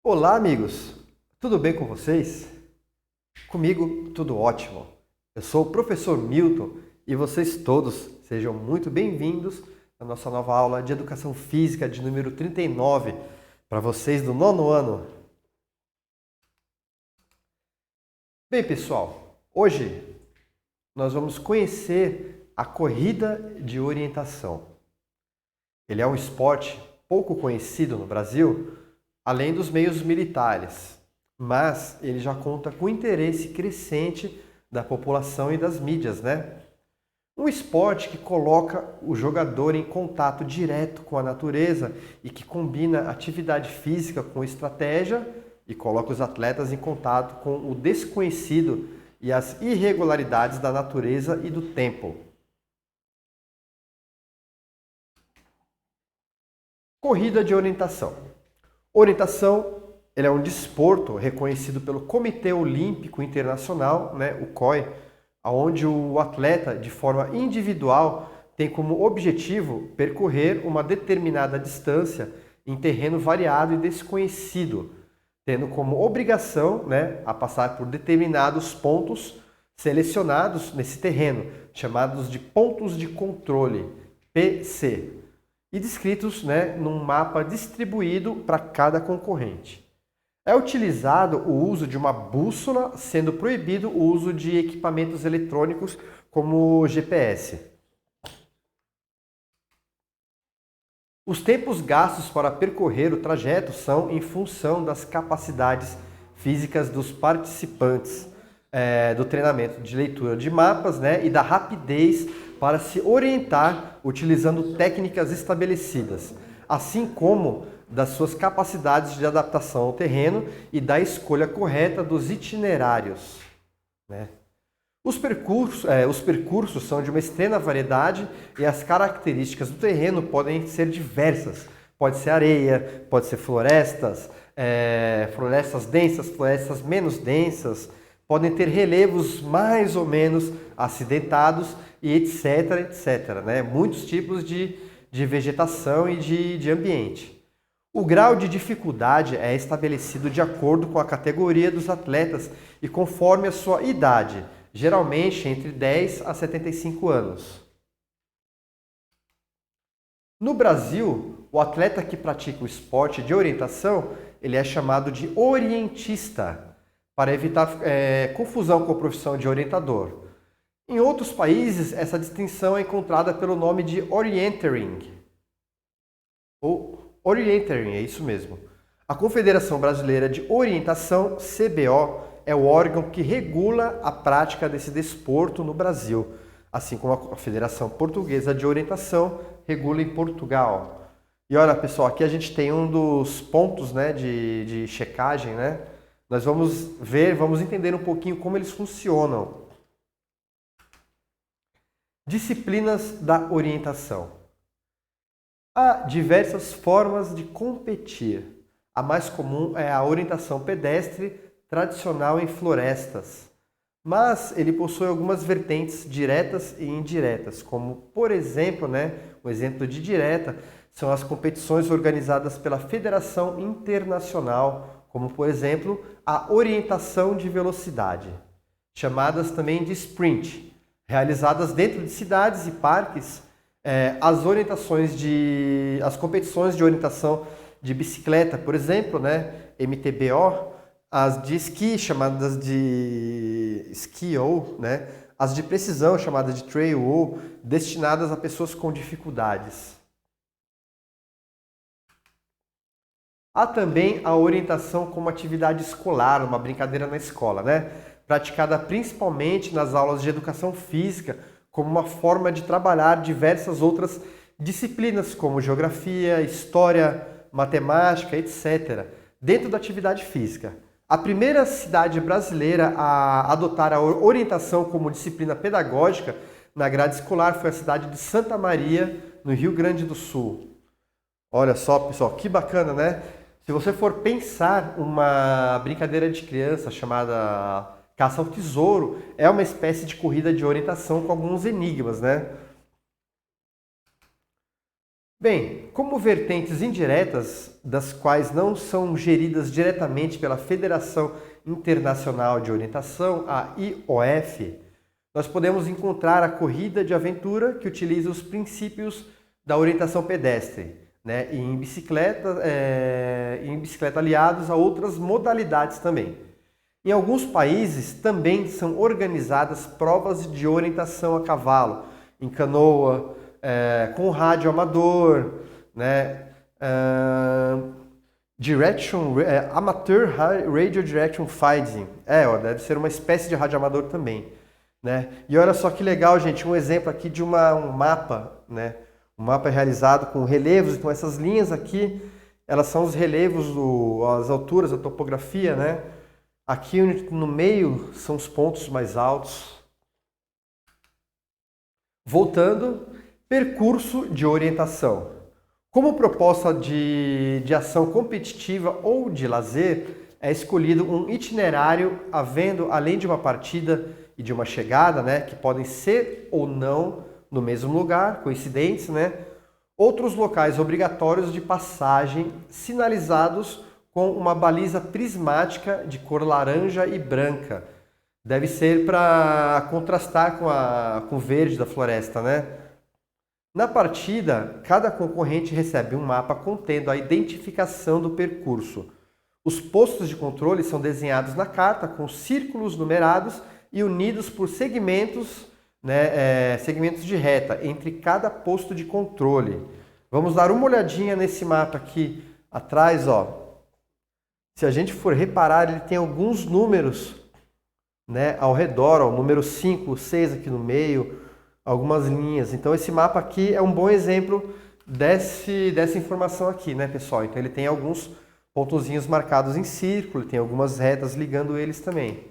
Olá, amigos! Tudo bem com vocês? Comigo, tudo ótimo. Eu sou o professor Milton e vocês todos sejam muito bem-vindos à nossa nova aula de Educação Física de número 39 para vocês do nono ano. Bem, pessoal, hoje nós vamos conhecer a corrida de orientação. Ele é um esporte pouco conhecido no Brasil, além dos meios militares, mas ele já conta com interesse crescente da população e das mídias, né? Um esporte que coloca o jogador em contato direto com a natureza e que combina atividade física com estratégia e coloca os atletas em contato com o desconhecido e as irregularidades da natureza e do tempo. Corrida de orientação. Orientação, ele é um desporto reconhecido pelo Comitê Olímpico Internacional, né, o COI, onde o atleta, de forma individual, tem como objetivo percorrer uma determinada distância em terreno variado e desconhecido, tendo como obrigação, né, a passar por determinados pontos selecionados nesse terreno, chamados de pontos de controle, PC, e descritos, né, num mapa distribuído para cada concorrente. É utilizado o uso de uma bússola, sendo proibido o uso de equipamentos eletrônicos como GPS. Os tempos gastos para percorrer o trajeto são em função das capacidades físicas dos participantes do treinamento de leitura de mapas, né, e da rapidez para se orientar utilizando técnicas estabelecidas, assim como das suas capacidades de adaptação ao terreno e da escolha correta dos itinerários, né? Os percursos são de uma extrema variedade e as características do terreno podem ser diversas. Pode ser areia, pode ser florestas, florestas densas, florestas menos densas, podem ter relevos mais ou menos acidentados e etc, etc, né? Muitos tipos de vegetação e de ambiente. O grau de dificuldade é estabelecido de acordo com a categoria dos atletas e conforme a sua idade, geralmente entre 10 a 75 anos. No Brasil, o atleta que pratica o esporte de orientação, ele é chamado de orientista, para evitar confusão com a profissão de orientador. Em outros países, essa distinção é encontrada pelo nome de orienteering. Ou orienteering, é isso mesmo. A Confederação Brasileira de Orientação, CBO, é o órgão que regula a prática desse desporto no Brasil, assim como a Federação Portuguesa de Orientação regula em Portugal. E olha, pessoal, aqui a gente tem um dos pontos, né, de checagem, né? Nós vamos entender um pouquinho como eles funcionam. Disciplinas da orientação. Há diversas formas de competir. A mais comum é a orientação pedestre tradicional em florestas, mas ele possui algumas vertentes diretas e indiretas, como, por exemplo, um exemplo de direta são as competições organizadas pela Federação Internacional, como, por exemplo, a orientação de velocidade, chamadas também de sprint, realizadas dentro de cidades e parques. As competições de orientação de bicicleta, por exemplo, MTBO, as de esqui, chamadas de ski-o, as de precisão, chamadas de trail-o, destinadas a pessoas com dificuldades. Há também a orientação como atividade escolar, uma brincadeira na escola, praticada principalmente nas aulas de educação física, como uma forma de trabalhar diversas outras disciplinas, como geografia, história, matemática, etc., dentro da atividade física. A primeira cidade brasileira a adotar a orientação como disciplina pedagógica na grade escolar foi a cidade de Santa Maria, no Rio Grande do Sul. Olha só, pessoal, que bacana, né? Se você for pensar uma brincadeira de criança chamada Caça ao Tesouro, é uma espécie de corrida de orientação com alguns enigmas, né? Bem, como vertentes indiretas, das quais não são geridas diretamente pela Federação Internacional de Orientação, a IOF, nós podemos encontrar a corrida de aventura, que utiliza os princípios da orientação pedestre, né, e em bicicleta aliados a outras modalidades também. Em alguns países também são organizadas provas de orientação a cavalo, em canoa, com rádio amador, né, Amateur Radio Direction Finding. Deve ser uma espécie de rádio amador também, né? E olha só que legal, gente, um exemplo aqui de um mapa, né? Um mapa realizado com relevos. Então essas linhas aqui, elas são os relevos, as alturas, a topografia, né? Aqui no meio são os pontos mais altos. Voltando, percurso de orientação. Como proposta de ação competitiva ou de lazer, é escolhido um itinerário havendo, além de uma partida e de uma chegada, né, que podem ser ou não no mesmo lugar, coincidentes, né, outros locais obrigatórios de passagem sinalizados com uma baliza prismática de cor laranja e branca. Deve ser para contrastar com o verde da floresta, né? Na partida, cada concorrente recebe um mapa contendo a identificação do percurso. Os postos de controle são desenhados na carta com círculos numerados e unidos por segmentos, né, segmentos de reta entre cada posto de controle. Vamos dar uma olhadinha nesse mapa aqui atrás, ó. Se a gente for reparar, ele tem alguns números, né, ao redor, ó, o número 5, 6 aqui no meio, algumas linhas. Então esse mapa aqui é um bom exemplo dessa informação aqui, né, pessoal? Então ele tem alguns pontozinhos marcados em círculo, tem algumas retas ligando eles também.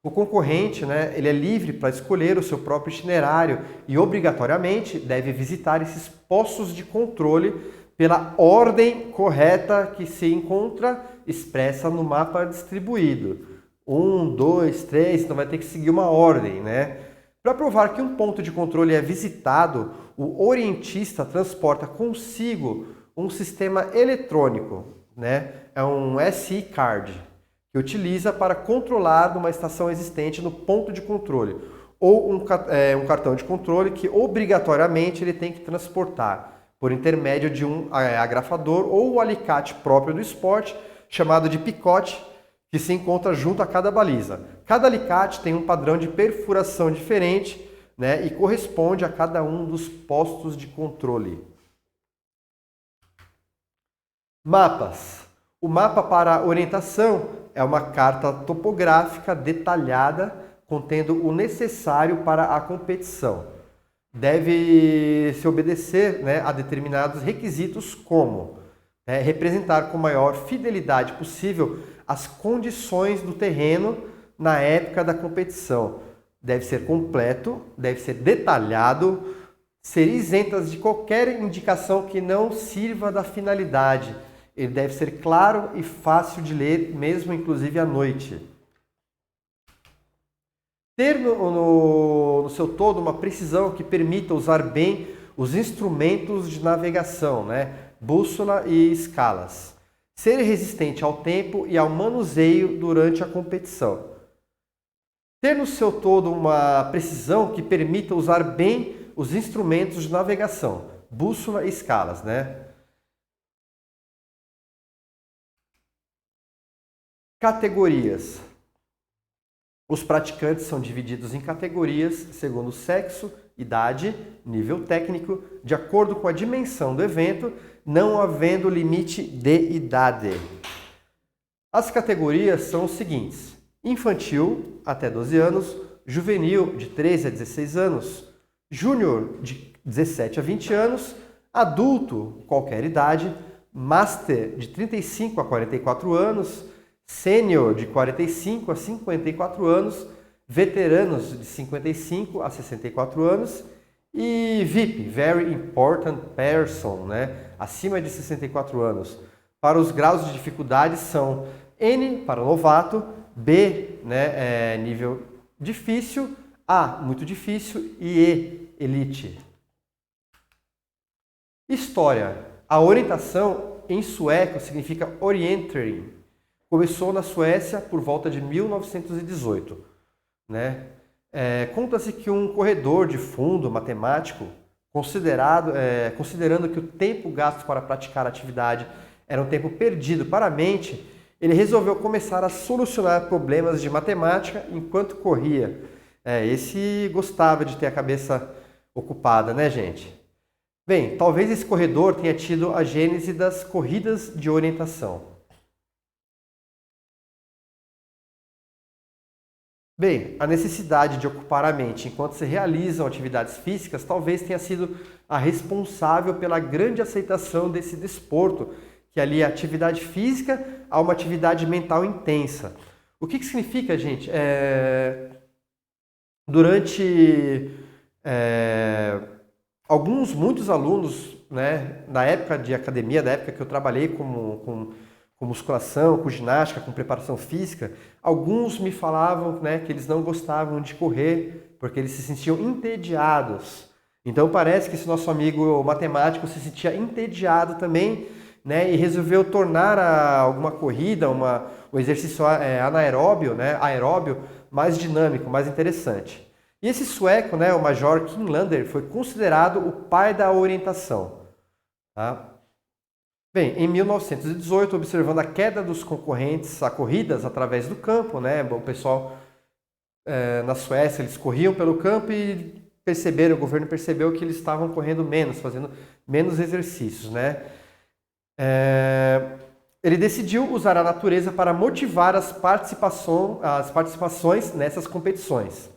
O concorrente, né, ele é livre para escolher o seu próprio itinerário e obrigatoriamente deve visitar esses postos de controle pela ordem correta que se encontra expressa no mapa distribuído. 1, 2, 3, então vai ter que seguir uma ordem, né? Para provar que um ponto de controle é visitado, o orientista transporta consigo um sistema eletrônico, né? É um SI Card, que utiliza para controlar uma estação existente no ponto de controle, ou um cartão de controle que obrigatoriamente ele tem que transportar por intermédio de um agrafador ou o alicate próprio do esporte, chamado de picote, que se encontra junto a cada baliza. Cada alicate tem um padrão de perfuração diferente, né, e corresponde a cada um dos postos de controle. Mapas. O mapa para orientação é uma carta topográfica detalhada contendo o necessário para a competição. Deve se obedecer, né, a determinados requisitos como representar com maior fidelidade possível as condições do terreno na época da competição. Deve ser completo, deve ser detalhado, ser isentas de qualquer indicação que não sirva da finalidade. Ele deve ser claro e fácil de ler, mesmo inclusive à noite. Ter no seu todo uma precisão que permita usar bem os instrumentos de navegação, né? Bússola e escalas. Ser resistente ao tempo e ao manuseio durante a competição. Ter no seu todo uma precisão que permita usar bem os instrumentos de navegação, bússola e escalas, né? Categorias. Os praticantes são divididos em categorias segundo sexo, idade, nível técnico, de acordo com a dimensão do evento, não havendo limite de idade. As categorias são os seguintes: infantil, até 12 anos, juvenil, de 13 a 16 anos, júnior, de 17 a 20 anos, adulto, qualquer idade, master, de 35 a 44 anos, sênior, de 45 a 54 anos, veteranos, de 55 a 64 anos, e VIP, Very Important Person, né? Acima de 64 anos. Para os graus de dificuldade são N para novato, B, né, nível difícil, A, muito difícil, e E, elite. História. A orientação em sueco significa orientering. Começou na Suécia por volta de 1918, né? Conta-se que um corredor de fundo matemático, considerando que o tempo gasto para praticar a atividade era um tempo perdido para a mente, ele resolveu começar a solucionar problemas de matemática enquanto corria. Esse gostava de ter a cabeça ocupada, né, gente? Bem, talvez esse corredor tenha tido a gênese das corridas de orientação. Bem, a necessidade de ocupar a mente enquanto se realizam atividades físicas talvez tenha sido a responsável pela grande aceitação desse desporto, que alia a atividade física a uma atividade mental intensa. O que significa, gente? Durante muitos alunos, né, na época de academia, na época que eu trabalhei com musculação, com ginástica, com preparação física, alguns me falavam, né, que eles não gostavam de correr porque eles se sentiam entediados. Então parece que esse nosso amigo matemático se sentia entediado também, né, e resolveu tornar alguma corrida, um exercício anaeróbio, né, aeróbio, mais dinâmico, mais interessante. E esse sueco, né, o Major Kinlander, foi considerado o pai da orientação. Tá? Bem, em 1918, observando a queda dos concorrentes a corridas através do campo, né, o pessoal na Suécia, eles corriam pelo campo e o governo percebeu que eles estavam correndo menos, fazendo menos exercícios, né? Ele decidiu usar a natureza para motivar as participações nessas competições.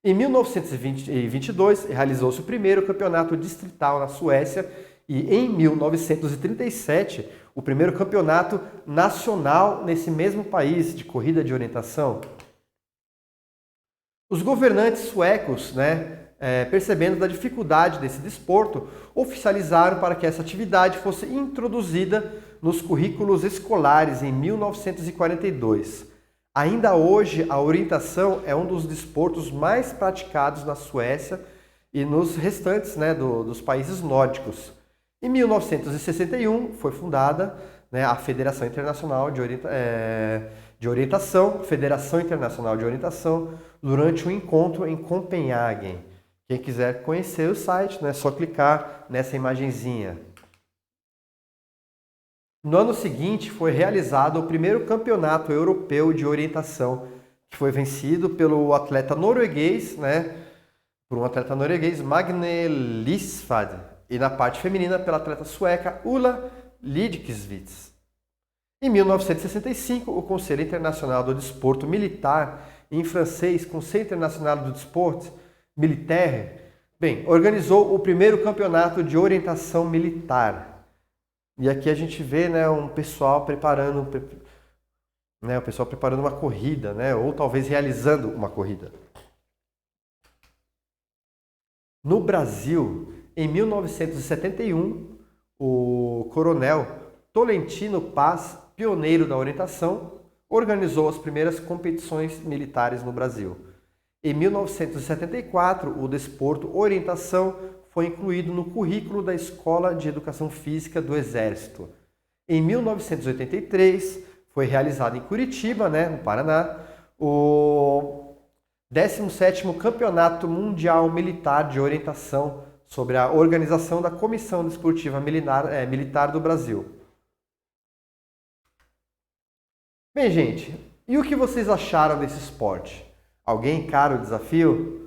Em 1922, realizou-se o primeiro campeonato distrital na Suécia e em 1937, o primeiro campeonato nacional nesse mesmo país de corrida de orientação. Os governantes suecos, né, percebendo da dificuldade desse desporto, oficializaram para que essa atividade fosse introduzida nos currículos escolares em 1942. Ainda hoje, a orientação é um dos desportos mais praticados na Suécia e nos restantes, né, dos países nórdicos. Em 1961 foi fundada, né, a Federação Internacional de Orientação, Federação Internacional de Orientação, durante um encontro em Copenhague. Quem quiser conhecer o site, né, é só clicar nessa imagenzinha. No ano seguinte foi realizado o primeiro campeonato europeu de orientação, que foi vencido pelo atleta norueguês, né, por um atleta norueguês, Magne Lisfad, e na parte feminina pela atleta sueca Ulla Lidkvist. Em 1965, o Conselho Internacional do Desporto Militar, em francês, Conseil International du Sport Militaire, organizou o primeiro campeonato de orientação militar. E aqui a gente vê, né, o pessoal preparando uma corrida, né, ou talvez realizando uma corrida. No Brasil, em 1971, o coronel Tolentino Paz, pioneiro da orientação, organizou as primeiras competições militares no Brasil. Em 1974, o desporto orientação foi incluído no currículo da Escola de Educação Física do Exército. Em 1983, foi realizado em Curitiba, né, no Paraná, o 17º Campeonato Mundial Militar de Orientação sobre a organização da Comissão Desportiva Militar do Brasil. Bem, gente, e o que vocês acharam desse esporte? Alguém encara o desafio?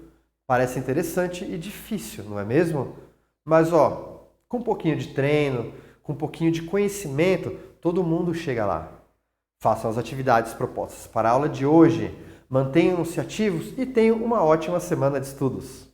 Parece interessante e difícil, não é mesmo? Mas, com um pouquinho de treino, com um pouquinho de conhecimento, todo mundo chega lá. Façam as atividades propostas para a aula de hoje, mantenham-se ativos e tenham uma ótima semana de estudos.